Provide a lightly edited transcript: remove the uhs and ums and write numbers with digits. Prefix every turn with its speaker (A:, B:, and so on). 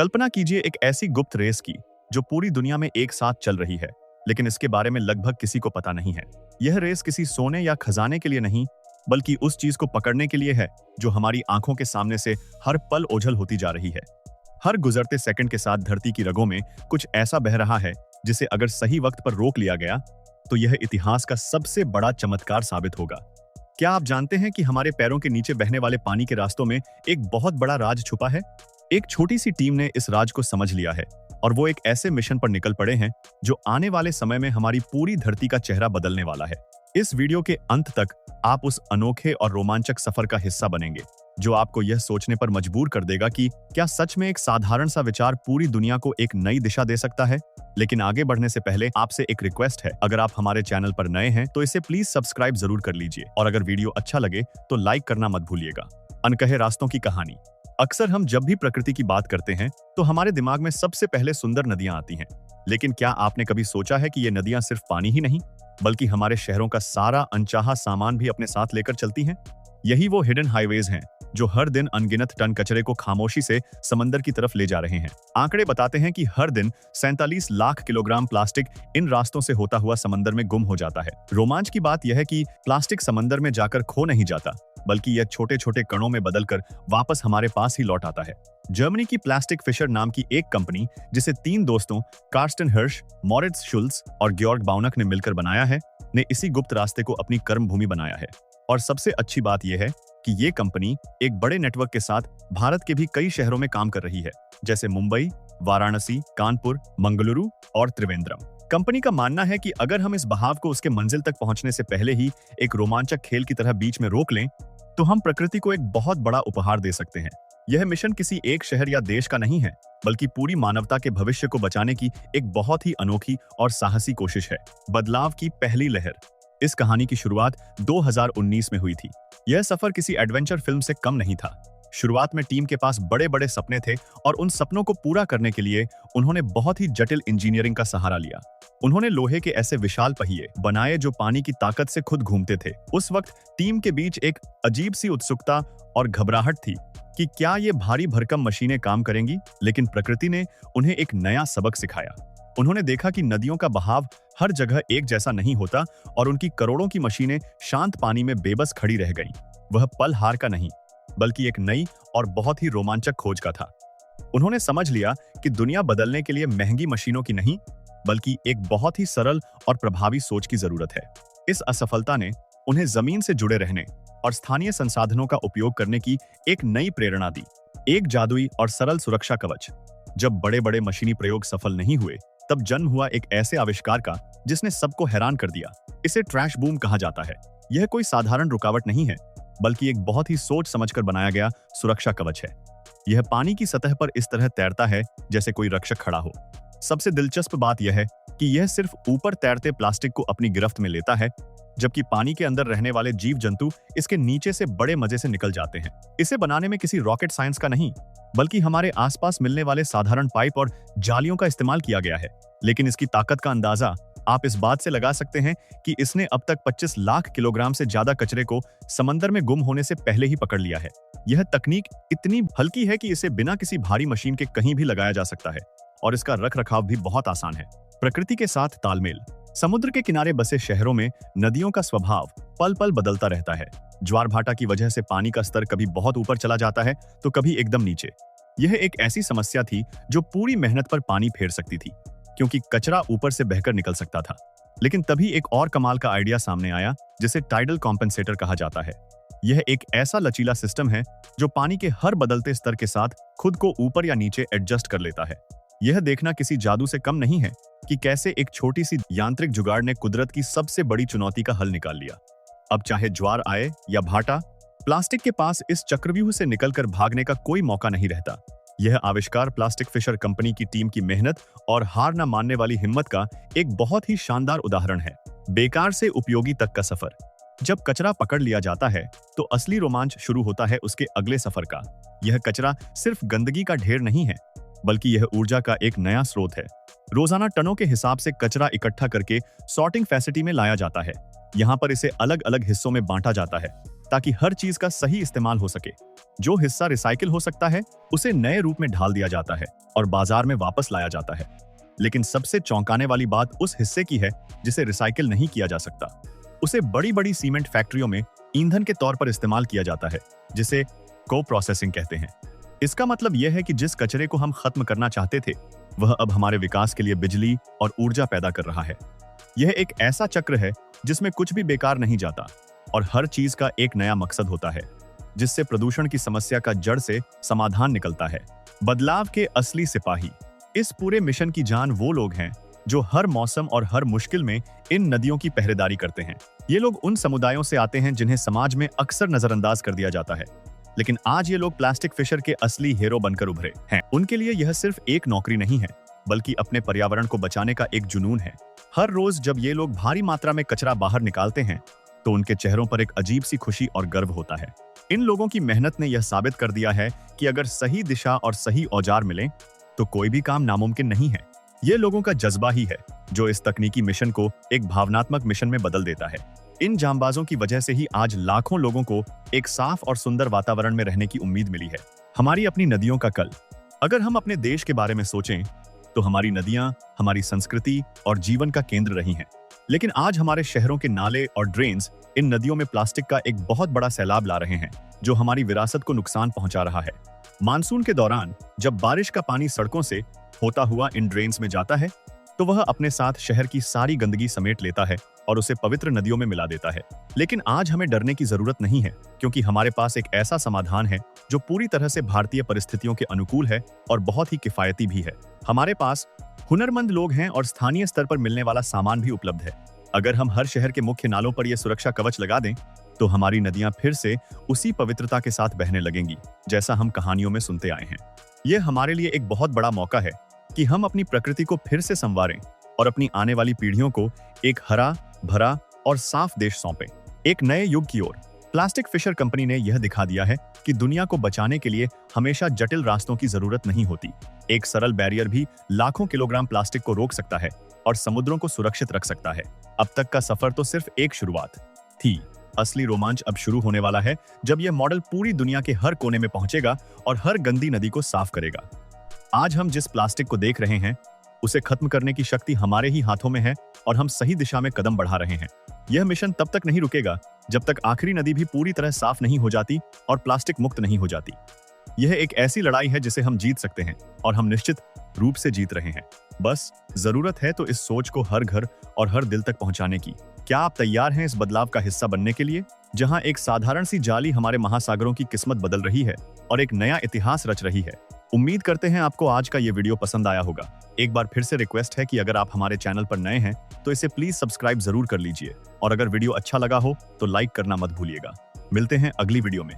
A: कल्पना कीजिए एक ऐसी गुप्त रेस की जो पूरी दुनिया में एक साथ चल रही है, लेकिन इसके बारे में लगभग किसी को पता नहीं है। यह रेस किसी सोने या खजाने के लिए नहीं, बल्कि उस चीज को पकड़ने के लिए है जो हमारी आंखों के सामने से हर पल ओझल होती जा रही है। हर गुजरते सेकंड के साथ धरती की रगों में कुछ ऐसा बह रहा है जिसे अगर सही वक्त पर रोक लिया गया तो यह इतिहास का सबसे बड़ा चमत्कार साबित होगा। क्या आप जानते हैं कि हमारे पैरों के नीचे बहने वाले पानी के रास्तों में एक बहुत बड़ा राज छुपा है? एक छोटी सी टीम ने इस राज को समझ लिया है और वो एक ऐसे मिशन पर निकल पड़े हैं जो आने वाले समय में हमारी पूरी धरती का चेहरा बदलने वाला है। इस वीडियो के अंत तक आप उस अनोखे और रोमांचक सफर का हिस्सा बनेंगे जो आपको यह सोचने पर मजबूर कर देगा कि क्या सच में एक साधारण सा विचार पूरी दुनिया को एक नई दिशा दे सकता है। लेकिन आगे बढ़ने से पहले आपसे एक रिक्वेस्ट है, अगर आप हमारे चैनल पर नए हैं तो इसे प्लीज सब्सक्राइब जरूर कर लीजिए और अगर वीडियो अच्छा लगे तो लाइक करना मत भूलिएगा। अनकहे रास्तों की कहानी। अक्सर हम जब भी प्रकृति की बात करते हैं तो हमारे दिमाग में सबसे पहले सुंदर नदियां आती हैं। लेकिन क्या आपने कभी सोचा है कि ये नदियां सिर्फ पानी ही नहीं, बल्कि हमारे शहरों का सारा अनचाहा सामान भी अपने साथ लेकर चलती हैं? यही वो हिडन हाईवेज हैं जो हर दिन अनगिनत टन कचरे को खामोशी से समंदर की तरफ ले जा रहे हैं। आंकड़े बताते हैं कि हर दिन 47 लाख किलोग्राम प्लास्टिक इन रास्तों से होता हुआ समंदर में गुम हो जाता है। रोमांच की बात यह है कि प्लास्टिक समंदर में जाकर खो नहीं जाता, बल्कि यह छोटे छोटे कणों में बदलकर वापस हमारे पास ही लौट आता है। जर्मनी की प्लास्टिक फिशर नाम की एक कंपनी, जिसे 3 दोस्तों कार्स्टन हिर्श, मॉरिट्स शुल्स और ग्योर्ग बाउनक ने मिलकर बनाया है, ने इसी गुप्त रास्ते को अपनी कर्म भूमि बनाया है। और सबसे अच्छी बात यह है कि ये कंपनी एक बड़े नेटवर्क के साथ भारत के भी कई शहरों में काम कर रही है, जैसे मुंबई, वाराणसी, कानपुर, मंगलुरु और त्रिवेंद्रम। कंपनी का मानना है कि अगर हम इस बहाव को उसके मंजिल तक पहुंचने से पहले ही एक रोमांचक खेल की तरह बीच में रोक लें, तो हम प्रकृति को एक बहुत बड़ा उपहार दे सकते हैं। यह मिशन किसी एक शहर या देश का नहीं है, बल्कि पूरी मानवता के भविष्य को बचाने की एक बहुत ही अनोखी और साहसी कोशिश है। बदलाव की पहली लहर। इस कहानी की शुरुआत 2019 में हुई थी। यह सफर किसी एडवेंचर फिल्म से कम नहीं था। शुरुआत में टीम के पास बड़े बड़े सपने थे और उन सपनों को पूरा करने के लिए उन्होंने बहुत ही जटिल इंजीनियरिंग का सहारा लिया। उन्होंने लोहे के ऐसे विशाल पहिए बनाए जो पानी की ताकत से खुद घूमते थे। उस वक्त टीम के बीच एक अजीब सी उत्सुकता और घबराहट थी कि क्या ये भारी भरकम मशीनें काम करेंगी, लेकिन प्रकृति ने उन्हें एक नया सबक सिखाया। उन्होंने देखा कि नदियों का बहाव हर जगह एक जैसा नहीं होता और उनकी करोड़ों की मशीनें शांत पानी में बेबस खड़ी रह गईं। वह पल हार का नहीं, बल्कि एक नई और बहुत ही रोमांचक खोज का था। उन्होंने समझ लिया कि दुनिया बदलने के लिए महंगी मशीनों की नहीं, बल्कि एक बहुत ही सरल और प्रभावी सोच की जरूरत है। इस असफलता ने उन्हें जमीन से जुड़े रहने और स्थानीय संसाधनों का उपयोग करने की एक नई प्रेरणा दी, एक जादुई और सरल सुरक्षा कवच। जब बड़े बड़े मशीनी प्रयोग सफल नहीं हुए, तब जन्म हुआ एक ऐसे आविष्कार का जिसने सबको हैरान कर दिया। इसे ट्रैश बूम कहा जाता है। यह कोई साधारण रुकावट नहीं है, बल्कि एक बहुत ही सोच समझकर बनाया गया सुरक्षा कवच है। यह पानी की सतह पर इस तरह तैरता है जैसे कोई रक्षक खड़ा हो। सबसे दिलचस्प बात यह है कि यह सिर्फ ऊपर तैरते प्लास्टिक को अपनी गिरफ्त में लेता है, जबकि पानी के अंदर रहने वाले जीव जंतु इसके नीचे से बड़े मजे से निकल जाते हैं। इसे बनाने में किसी रॉकेट साइंस का नहीं, बल्कि हमारे आसपास मिलने वाले साधारण पाइप और जालियों का इस्तेमाल किया गया है। लेकिन इसकी ताकत का अंदाजा आप इस बात से लगा सकते हैं कि इसने अब तक 25 लाख किलोग्राम से ज्यादा कचरे को समंदर में गुम होने से पहले ही पकड़ लिया है। यह तकनीक इतनी हल्की है कि इसे बिना किसी भारी मशीन के कहीं भी लगाया जा सकता है और इसका रखरखाव भी बहुत आसान है। प्रकृति के साथ तालमेल। समुद्र के किनारे बसे शहरों में नदियों का स्वभाव पल पल बदलता रहता है। ज्वार भाटा की वजह से पानी का स्तर कभी बहुत ऊपर चला जाता है तो कभी एकदम नीचे। यह एक ऐसी समस्या थी जो पूरी मेहनत पर पानी फेर सकती थी, क्योंकि कचरा ऊपर से बहकर निकल सकता था। लेकिन तभी एक और कमाल का आइडिया सामने आया, जिसे टाइडल कॉम्पेंसेटर कहा जाता है। यह एक ऐसा लचीला सिस्टम है जो पानी के हर बदलते स्तर के साथ खुद को ऊपर या नीचे एडजस्ट कर लेता है। यह देखना किसी जादू से कम नहीं है कि कैसे एक छोटी सी यांत्रिक जुगाड़ ने कुदरत की सबसे बड़ी चुनौती का हल निकाल लिया। अब चाहे ज्वार आए या भाटा, प्लास्टिक के पास इस चक्रव्यूह से निकलकर भागने का कोई मौका नहीं रहता। यह आविष्कार प्लास्टिक फिशर कंपनी की टीम की मेहनत और हार न मानने वाली हिम्मत का एक बहुत ही शानदार उदाहरण है। बेकार से उपयोगी तक का सफर। जब कचरा पकड़ लिया जाता है तो असली रोमांच शुरू होता है उसके अगले सफर का। यह कचरा सिर्फ गंदगी का ढेर नहीं है, बल्कि यह ऊर्जा का एक नया स्रोत है। रोजाना टनों के हिसाब से कचरा इकट्ठा करके सॉर्टिंग फैसिलिटी में लाया जाता है। यहाँ पर इसे अलग अलग हिस्सों में बांटा जाता है। ताकि हर चीज का सही इस्तेमाल हो सके। जो हिस्सा रिसाइकिल हो सकता है उसे नए रूप में ढाल दिया जाता है और बाजार में वापस लाया जाता है। लेकिन सबसे चौंकाने वाली बात उस हिस्से की है जिसे रिसाइकिल नहीं किया जा सकता। उसे बड़ी बड़ी सीमेंट फैक्ट्रियों में ईंधन के तौर पर इस्तेमाल किया जाता है, जिसे को प्रोसेसिंग कहते हैं। इसका मतलब यह है कि जिस कचरे को हम खत्म करना चाहते थे वह अब हमारे विकास के लिए बिजली और ऊर्जा पैदा कर रहा है। यह एक ऐसा चक्र है जिसमें कुछ भी बेकार नहीं जाता और हर चीज का एक नया मकसद होता है, जिससे प्रदूषण की समस्या का जड़ से समाधान निकलता है। बदलाव के असली सिपाही इस पूरे मिशन की जान वो लोग हैं जो हर मौसम और हर मुश्किल में इन नदियों की पहरेदारी करते हैं। ये लोग उन समुदायों से आते हैं जिन्हें समाज में अक्सर नजरअंदाज कर दिया जाता है, लेकिन आज ये लोग प्लास्टिक फिशर के असली हीरो बनकर उभरे हैं। उनके लिए यह सिर्फ एक नौकरी नहीं है, बल्कि अपने पर्यावरण को बचाने का एक जुनून है। हर रोज जब ये लोग भारी मात्रा में कचरा बाहर निकालते हैं तो उनके चेहरों पर एक अजीब सी खुशी और गर्व होता है। इन लोगों की मेहनत ने यह साबित कर दिया है कि अगर सही दिशा और सही औजार मिले तो कोई भी काम नामुमकिन नहीं है। ये लोगों का जज्बा ही है जो इस तकनीकी मिशन को एक भावनात्मक मिशन में बदल देता है। इन जांबाजों की वजह से ही आज लाखों लोगों को एक साफ और सुंदर वातावरण में रहने की उम्मीद मिली है। हमारी अपनी नदियों का कल। अगर हम अपने देश के बारे में सोचें तो हमारी नदियां हमारी संस्कृति और जीवन का केंद्र रही हैं। लेकिन आज हमारे शहरों के नाले और ड्रेन्स इन नदियों में प्लास्टिक का एक बहुत बड़ा सैलाब ला रहे हैं, जो हमारी विरासत को नुकसान पहुंचा रहा है। मानसून के दौरान जब बारिश का पानी सड़कों से होता हुआ इन ड्रेन्स में जाता है तो वह अपने साथ शहर की सारी गंदगी समेट लेता है और उसे पवित्र नदियों में मिला देता है। लेकिन आज हमें डरने की जरूरत नहीं है, क्योंकि हमारे पास एक ऐसा समाधान है जो पूरी तरह से भारतीय परिस्थितियों के अनुकूल है और बहुत ही किफायती भी है। हमारे पास हुनरमंद लोग हैं और स्थानीय स्तर पर मिलने वाला सामान भी उपलब्ध है। अगर हम हर शहर के मुख्य नालों पर यह सुरक्षा कवच लगा दें तो हमारी नदियां फिर से उसी पवित्रता के साथ बहने लगेंगी जैसा हम कहानियों में सुनते आए हैं। यह हमारे लिए एक बहुत बड़ा मौका है कि हम अपनी प्रकृति को फिर से संवारें और अपनी आने वाली पीढ़ियों को एक हरा भरा और साफ देश सौंपें। एक नए युग की ओर प्लास्टिक फिशर कंपनी ने यह दिखा दिया है कि दुनिया को बचाने के लिए हमेशा जटिल रास्तों की जरूरत नहीं होती। एक सरल बैरियर भी लाखों किलोग्राम प्लास्टिक को रोक सकता है और समुद्रों को सुरक्षित रख सकता है। अब तक का सफर तो सिर्फ एक शुरुआत थी। असली रोमांच अब शुरू होने वाला है जब यह मॉडल पूरी दुनिया के हर कोने में पहुंचेगा और हर गंदी नदी को साफ करेगा। आज हम जिस प्लास्टिक को देख रहे हैं उसे खत्म करने की शक्ति हमारे ही हाथों में है और हम सही दिशा में कदम बढ़ा रहे हैं। यह मिशन तब तक नहीं रुकेगा जब तक आखिरी नदी भी पूरी तरह साफ नहीं हो जाती और प्लास्टिक मुक्त नहीं हो जाती। यह एक ऐसी लड़ाई है जिसे हम जीत सकते हैं और हम निश्चित रूप से जीत रहे हैं। बस जरूरत है तो इस सोच को हर घर और हर दिल तक पहुंचाने की। क्या आप तैयार हैं इस बदलाव का हिस्सा बनने के लिए, जहां एक साधारण सी जाली हमारे महासागरों की किस्मत बदल रही है और एक नया इतिहास रच रही है? उम्मीद करते हैं आपको आज का ये वीडियो पसंद आया होगा। एक बार फिर से रिक्वेस्ट है कि अगर आप हमारे चैनल पर नए हैं तो इसे प्लीज सब्सक्राइब जरूर कर लीजिए और अगर वीडियो अच्छा लगा हो तो लाइक करना मत भूलिएगा। मिलते हैं अगली वीडियो में।